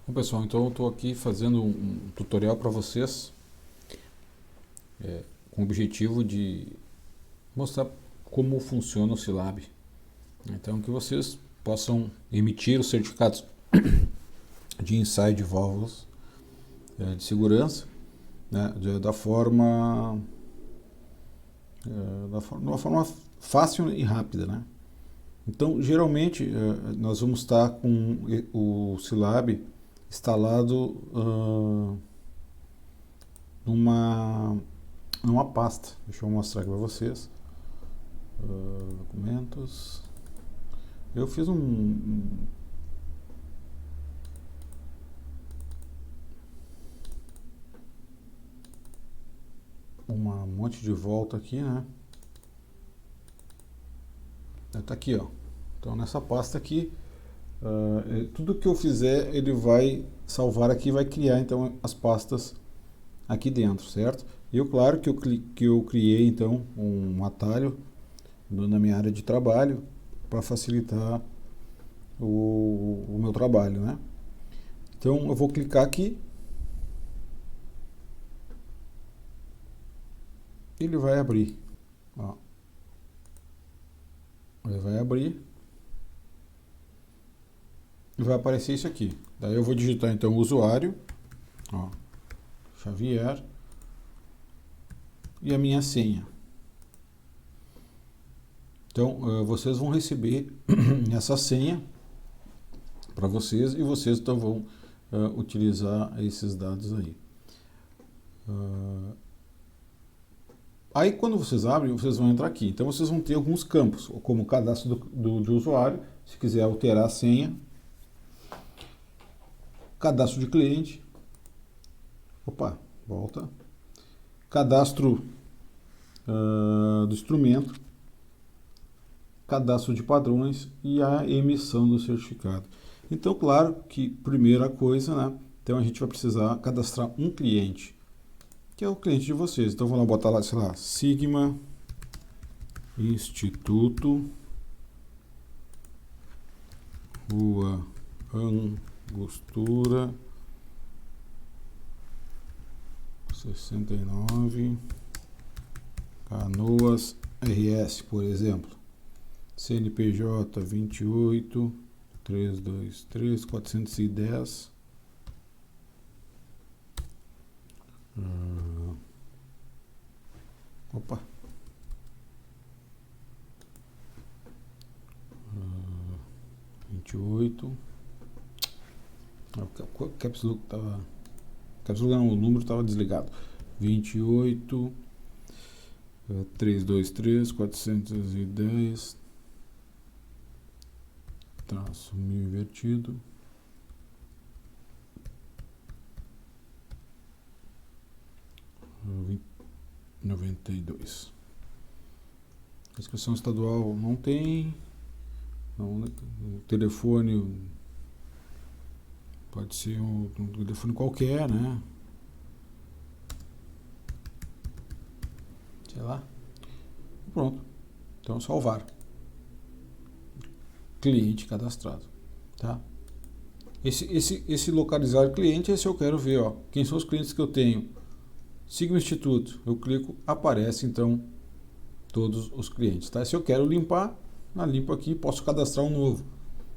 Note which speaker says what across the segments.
Speaker 1: Bom, pessoal, então eu estou aqui fazendo um tutorial para vocês com o objetivo de mostrar como funciona o Silab. Então, que vocês possam emitir os certificados de ensaio de válvulas de segurança, né, de uma forma fácil e rápida, né? Então, geralmente, nós vamos estar com o Silab instalado numa pasta. Deixa eu mostrar aqui para vocês. Documentos. Eu fiz um monte de volta aqui, né? Tá aqui, ó. Então, nessa pasta aqui, tudo que eu fizer, ele vai salvar aqui, vai criar então as pastas aqui dentro, certo? E eu, claro que eu criei então um atalho na minha área de trabalho para facilitar o meu trabalho, né? Então eu vou clicar aqui, ele vai abrir, ó. Ele vai abrir e vai aparecer isso aqui. Daí eu vou digitar então o usuário, ó, Xavier, e a minha senha. Então vocês vão receber essa senha para vocês e vocês então vão utilizar esses dados aí. Aí quando vocês abrem, vocês vão entrar aqui. Então vocês vão ter alguns campos, como o cadastro de usuário, se quiser alterar a senha, cadastro de cliente, volta, cadastro do instrumento, cadastro de padrões e a emissão do certificado. Então, claro que primeira coisa, né? Então a gente vai precisar cadastrar um cliente, que é o cliente de vocês. Então vamos lá botar lá, sei lá, Sigma Instituto Rua Angostura 69 Canoas RS, por exemplo. CNPJ 28 323 410. Opa. 28. O caps lock tava. Caps lock não, o número estava desligado. 28 323 410 traço 1000 invertido. R$ 92. Inscrição estadual não tem. Não, o telefone pode ser um telefone qualquer, né? Sei lá. Pronto. Então salvar. Cliente cadastrado, tá? Esse localizar cliente, esse eu quero ver, ó. Quem são os clientes que eu tenho? Sigma Instituto. Eu clico, aparece então todos os clientes, tá? Se eu quero limpar, limpo aqui, posso cadastrar um novo.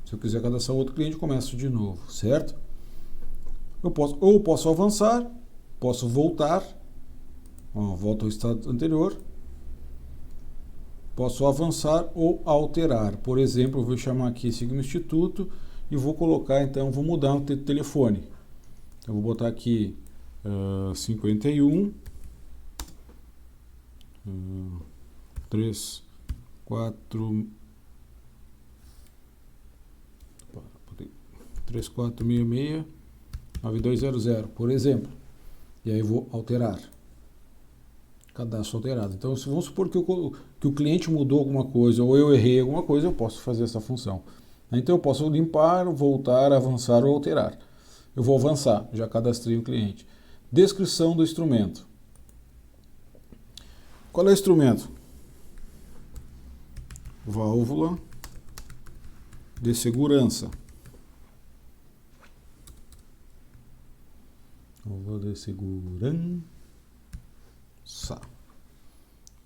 Speaker 1: Se eu quiser cadastrar outro cliente, começo de novo, certo? Eu posso avançar, posso voltar, ó, volto ao estado anterior, posso avançar ou alterar. Por exemplo, eu vou chamar aqui Sigma Instituto e vou colocar, então, vou mudar o telefone. Eu vou botar aqui 51 3 4 3466 9200, por exemplo. E aí vou alterar. Cadastro alterado. Então, se vamos supor que o cliente mudou alguma coisa ou eu errei alguma coisa, eu posso fazer essa função. Então, eu posso limpar, voltar, avançar ou alterar. Eu vou avançar, já cadastrei o cliente. Descrição do instrumento. Qual é o instrumento? Válvula de segurança. Prova de segurança.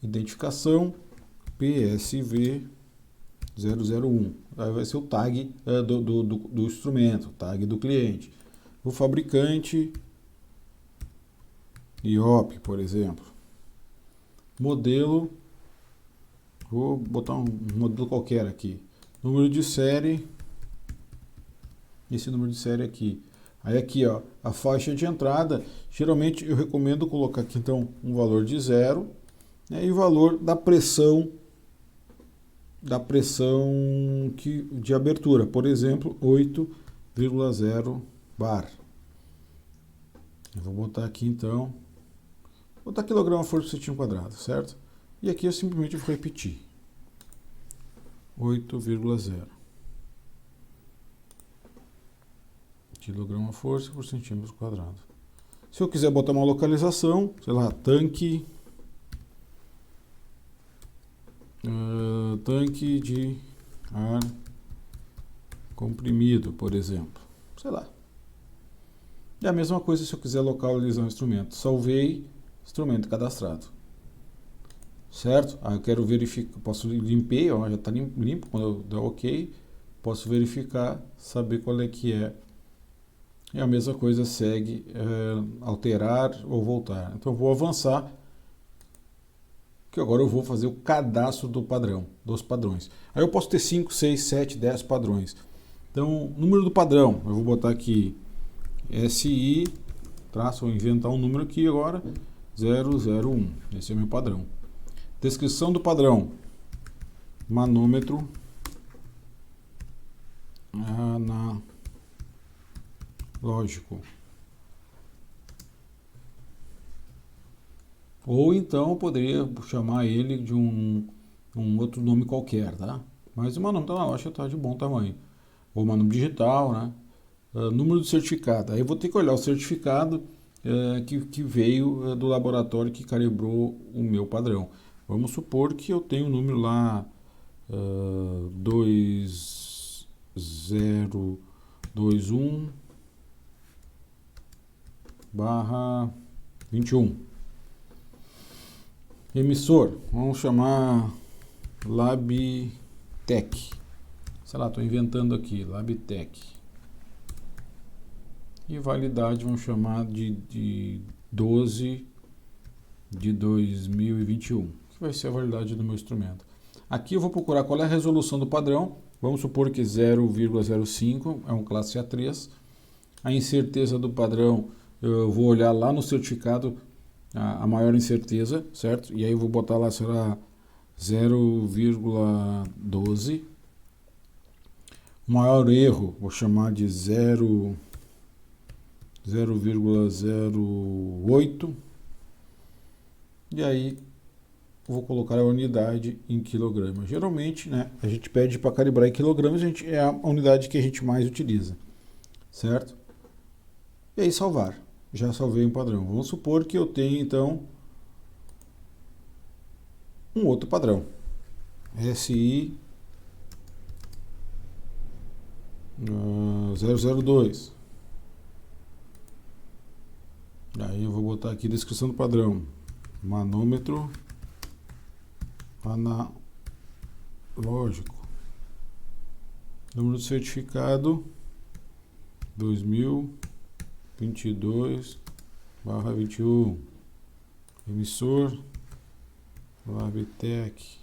Speaker 1: Identificação PSV 001. Aí vai ser o tag do instrumento, tag do cliente. O fabricante, IOP, por exemplo. Modelo, vou botar um modelo qualquer aqui. Número de série, esse número de série aqui. Aí aqui, ó, a faixa de entrada, geralmente eu recomendo colocar aqui então um valor de 0, né, e o valor da pressão de abertura, por exemplo, 8,0 bar. Eu vou botar aqui então, vou botar quilograma força por centímetro quadrado, certo? E aqui eu simplesmente vou repetir. 8,0 quilograma força por centímetro quadrado. Se eu quiser botar uma localização, sei lá, tanque de ar comprimido, por exemplo. Sei lá. É a mesma coisa se eu quiser localizar um instrumento. Salvei, instrumento cadastrado. Certo? Aí eu quero verificar, posso limpei, ó, já está limpo, quando eu der OK, posso verificar, saber qual é que é. E a mesma coisa segue, alterar ou voltar. Então eu vou avançar, que agora eu vou fazer o cadastro do padrão, dos padrões. Aí eu posso ter 5, 6, 7, 10 padrões. Então, número do padrão, eu vou botar aqui SI, vou inventar um número aqui agora, 001. Esse é o meu padrão. Descrição do padrão, manômetro analógico. Ou então eu poderia chamar ele de um outro nome qualquer, tá? Mas o manômetro analógico está de bom tamanho. Ou manômetro digital, né? Número do certificado. Aí eu vou ter que olhar o certificado que veio do laboratório que calibrou o meu padrão. Vamos supor que eu tenho o número lá 2021/21. Emissor, vamos chamar Labtec. Sei lá, estou inventando aqui, Labtec. E validade vamos chamar de 12 de 2021, que vai ser a validade do meu instrumento. Aqui eu vou procurar qual é a resolução do padrão. Vamos supor que 0,05 é um classe A3. A incerteza do padrão, eu vou olhar lá no certificado a maior incerteza, certo? E aí eu vou botar lá, será 0,12. O maior erro, vou chamar de 0,08. E aí vou colocar a unidade em quilogramas. Geralmente, né, a gente pede para calibrar em quilogramas, é a unidade que a gente mais utiliza, certo? E aí salvar. Já salvei um padrão. Vamos supor que eu tenho então um outro padrão. SI 002. Aí eu vou botar aqui a descrição do padrão. Manômetro analógico. Número do certificado 2022/21. Emissor Labtec.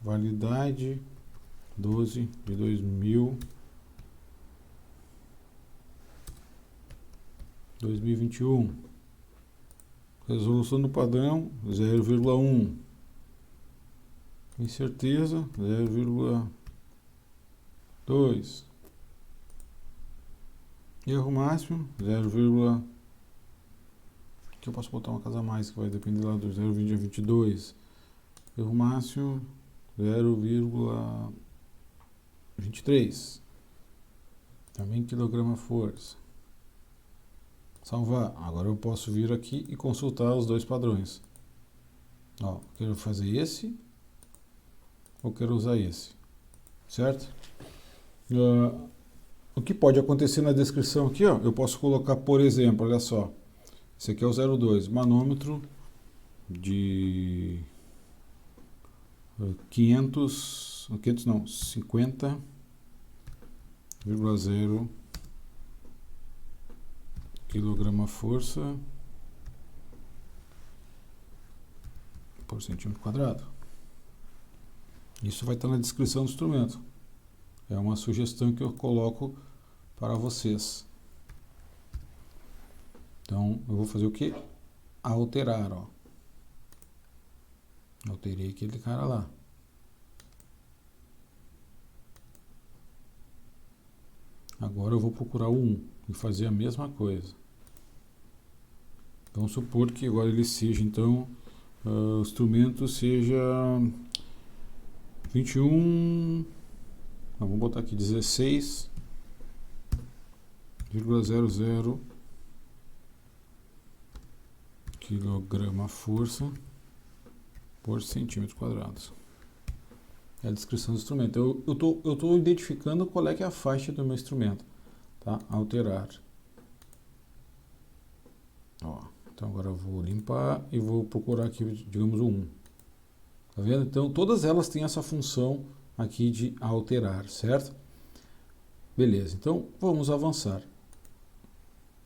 Speaker 1: Validade 12 de 2021. Resolução do padrão 0,1. Incerteza 0,2. Erro máximo 0, que eu posso botar uma casa a mais, que vai depender lá do 0,20 a 22. Erro máximo 0,23. Também quilograma força. Salvar. Agora eu posso vir aqui e consultar os dois padrões. Ó, quero fazer esse ou quero usar esse, certo? O que pode acontecer na descrição aqui, ó, eu posso colocar, por exemplo, olha só, esse aqui é o 02, manômetro de 50,0 quilograma-força por centímetro quadrado. Isso vai estar na descrição do instrumento. É uma sugestão que eu coloco para vocês. Então, eu vou fazer o que? Alterar, ó. Alterei aquele cara lá. Agora eu vou procurar o 1 e fazer a mesma coisa. Vamos supor que agora ele seja, então, o instrumento seja 21, vamos botar aqui 16,00 quilograma-força por centímetro quadrado. É a descrição do instrumento. Eu tô identificando qual é que é a faixa do meu instrumento. Tá? Alterar. Ó, então agora eu vou limpar e vou procurar aqui, digamos, o 1. Tá vendo? Então todas elas têm essa função aqui de alterar, certo? Beleza, então vamos avançar.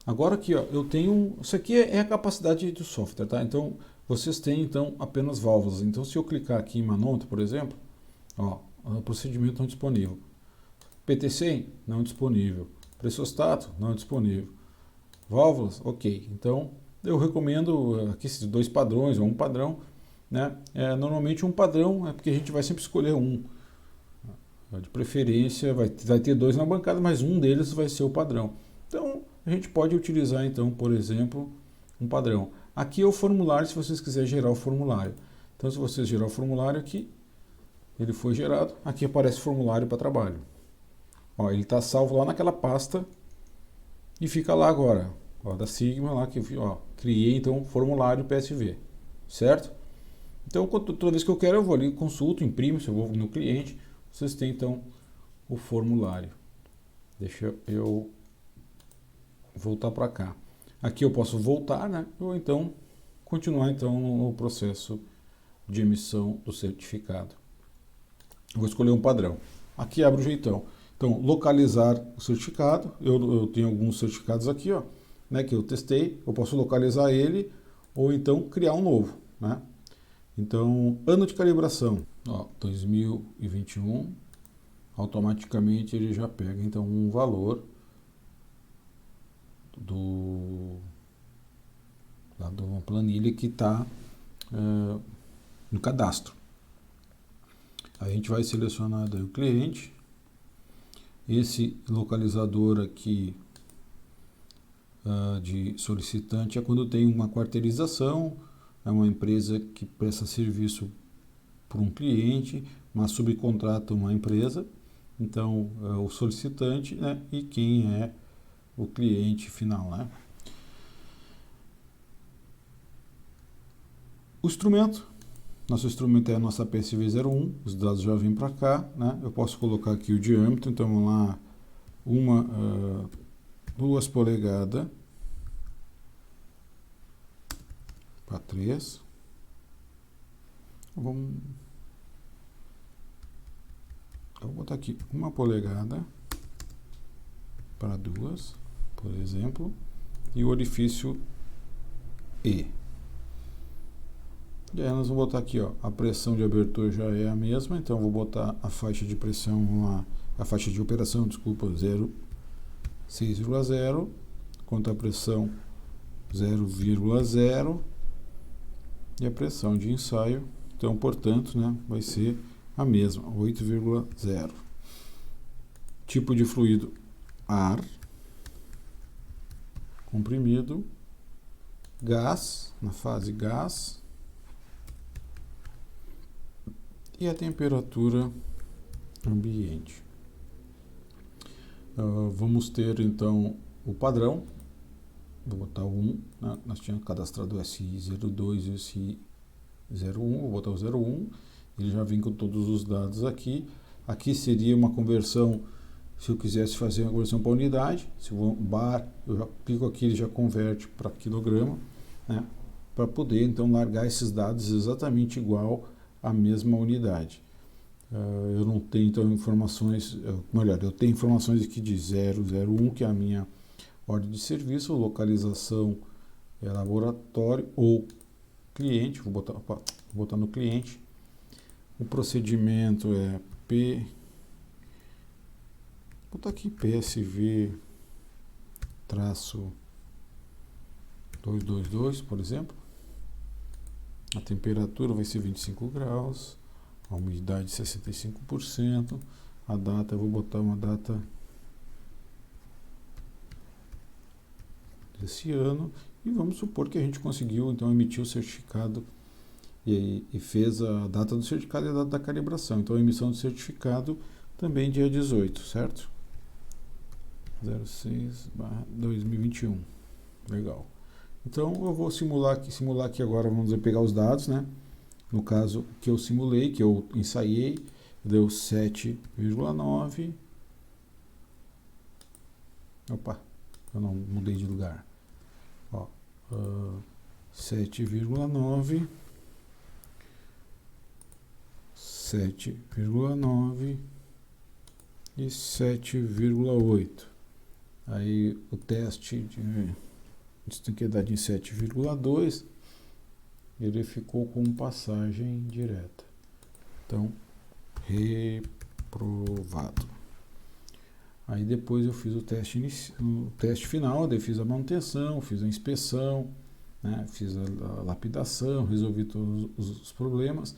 Speaker 1: Agora aqui, ó, eu tenho... Isso aqui é a capacidade do software, tá? Então vocês têm então apenas válvulas. Então se eu clicar aqui em manômetro, por exemplo, ó, procedimento não disponível. PT100 não disponível. Pressostato não disponível. Válvulas, ok. Então eu recomendo aqui esses dois padrões ou um padrão, né? Normalmente um padrão é porque a gente vai sempre escolher um. De preferência vai ter dois na bancada, mas um deles vai ser o padrão. Então a gente pode utilizar então, por exemplo, um padrão. Aqui é o formulário, se vocês quiserem gerar o formulário. Então se vocês gerar o formulário aqui, ele foi gerado, aqui aparece o formulário para trabalho. Ó, ele está salvo lá naquela pasta e fica lá agora, ó, da Sigma lá que ó, criei então formulário PSV, certo? Então toda vez que eu quero eu vou ali, consulto, imprimo, se eu vou no cliente, vocês têm então o formulário. Deixa eu voltar para cá. Aqui eu posso voltar, né? Ou então continuar então no processo de emissão do certificado. Vou escolher um padrão. Aqui abre o jeitão. Então, localizar o certificado. Eu tenho alguns certificados aqui, ó, né, que eu testei. Eu posso localizar ele ou então criar um novo, né? Então, ano de calibração, ó, 2021. Automaticamente ele já pega então um valor de uma planilha que está no cadastro. A gente vai selecionar daí o cliente. Esse localizador aqui de solicitante é quando tem uma quarteirização, é uma empresa que presta serviço para um cliente, mas subcontrata uma empresa. Então, é o solicitante, né, e quem é o cliente final, né? O instrumento. Nosso instrumento é a nossa PSV01, os dados já vêm para cá, né? Eu posso colocar aqui o diâmetro, então vamos lá, 2 polegadas para 3. Eu vou botar aqui 1 polegada para 2, por exemplo, e o orifício E. E aí nós vamos botar aqui, ó, a pressão de abertura já é a mesma, então vou botar a faixa de pressão lá, a faixa de operação, desculpa, 6,0, quanto a pressão 0,0 e a pressão de ensaio, então, portanto, né, vai ser a mesma, 8,0. Tipo de fluido, ar, comprimido, gás, na fase gás, e a temperatura ambiente. Vamos ter então o padrão. Vou botar o 1, né? Nós tínhamos cadastrado o SI02 e o SI01, vou botar o 01, ele já vem com todos os dados aqui. Aqui seria uma conversão Se eu quisesse fazer uma conversão para unidade, se o bar, eu já clico aqui, ele já converte para quilograma, né? Para poder então largar esses dados exatamente igual à mesma unidade. Eu não tenho então informações, melhor, eu tenho informações aqui de 001, que é a minha ordem de serviço, localização é laboratório ou cliente, vou botar no cliente. O procedimento é vou botar aqui PSV traço 222, por exemplo. A temperatura vai ser 25 graus, a umidade 65%, a data, eu vou botar uma data desse ano, e vamos supor que a gente conseguiu então emitir o certificado e fez a data do certificado e a data da calibração. Então a emissão do certificado também dia 18, certo? 06/2021. Legal. Então eu vou simular aqui agora, vamos dizer, pegar os dados, né? No caso que eu simulei, que eu ensaiei, deu 7,9. Opa, eu não mudei de lugar. Ó, 7,9, 7,9 e 7,8. Aí o teste de estanqueidade em 7,2, ele ficou com passagem direta. Então, reprovado. Aí depois eu fiz o teste final, daí fiz a manutenção, fiz a inspeção, né, fiz a lapidação, resolvi todos os problemas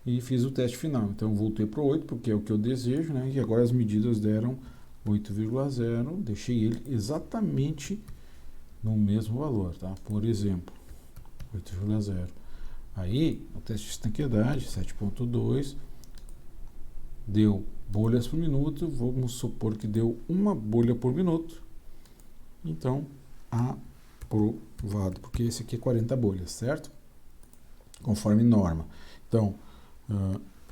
Speaker 1: e fiz o teste final. Então voltei para o 8, porque é o que eu desejo, né, e agora as medidas deram 8,0, deixei ele exatamente no mesmo valor, tá? Por exemplo, 8,0. Aí, o teste de estanqueidade, 7,2, deu bolhas por minuto, vamos supor que deu uma bolha por minuto. Então, aprovado, porque esse aqui é 40 bolhas, certo? Conforme norma. Então,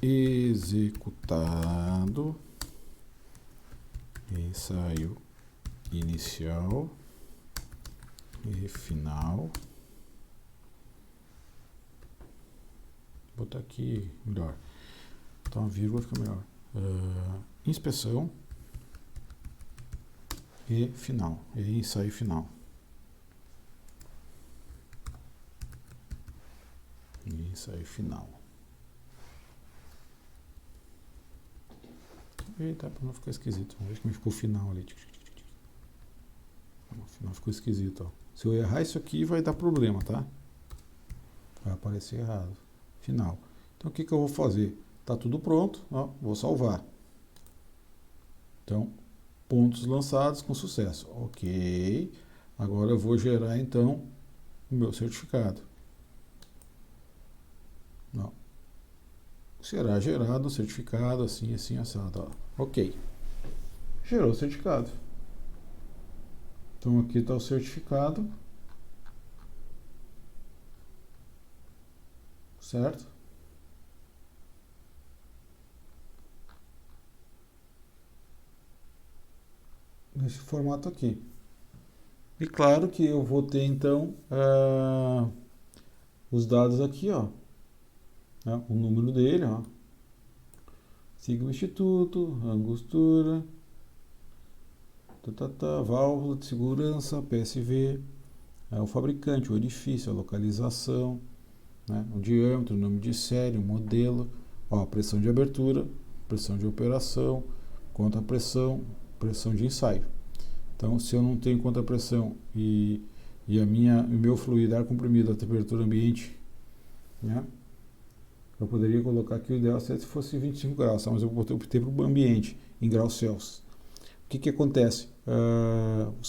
Speaker 1: executado, ensaio inicial e final. Vou botar aqui melhor. Então a vírgula fica melhor. Inspeção e final. E ensaio final. E ensaio final. Eita, para não ficar esquisito. Vamos ver como ficou o final ali. O final ficou esquisito, ó. Se eu errar isso aqui, vai dar problema, tá? Vai aparecer errado. Final. Então o que eu vou fazer? Tá tudo pronto, ó, vou salvar. Então, pontos lançados com sucesso. Ok. Agora eu vou gerar então o meu certificado. Ó. Será gerado o certificado assim, assim, assado. Ó. Ok. Gerou o certificado. Então aqui está o certificado. Certo? Nesse formato aqui. E claro que eu vou ter então os dados aqui, ó. O número dele, ó. Sigma Instituto, angostura, válvula de segurança, PSV, o fabricante, o orifício, a localização, né, o diâmetro, o nome de série, o modelo, ó, pressão de abertura, pressão de operação, contrapressão, pressão de ensaio. Então, se eu não tenho contrapressão e o meu fluido ar comprimido a temperatura ambiente, né, eu poderia colocar aqui o ideal se fosse 25 graus, tá? Mas eu optei para o ambiente, em graus Celsius. O que acontece?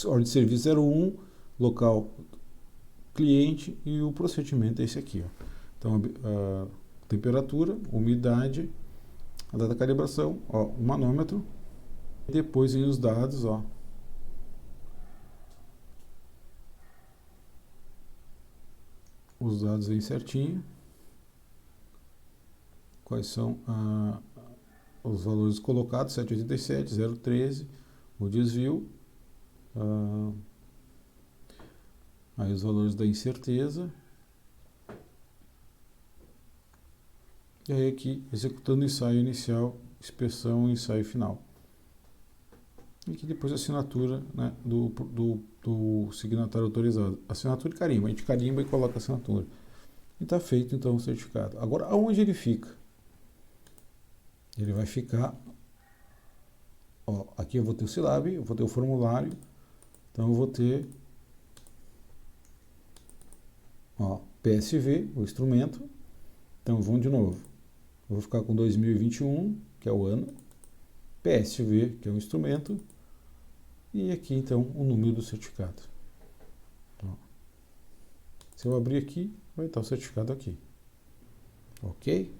Speaker 1: Ordem de serviço 01, local cliente e o procedimento é esse aqui. Ó. Então, temperatura, umidade, a data de calibração, ó, o manômetro, e depois vem os dados, ó. Os dados aí certinho. Quais são os valores colocados, 787, 013, o desvio, aí os valores da incerteza, e aí aqui, executando ensaio inicial, inspeção e ensaio final. E aqui depois a assinatura, né, do signatário autorizado. Assinatura e carimbo. A gente carimba e coloca a assinatura. E está feito então o certificado. Agora, aonde ele fica? Ele vai ficar... Ó, aqui eu vou ter o SILAB, eu vou ter o formulário. Então eu vou ter... Ó, PSV, o instrumento. Então vamos de novo. Eu vou ficar com 2021, que é o ano. PSV, que é o instrumento. E aqui, então, o número do certificado. Ó. Se eu abrir aqui, vai estar o certificado aqui. Ok?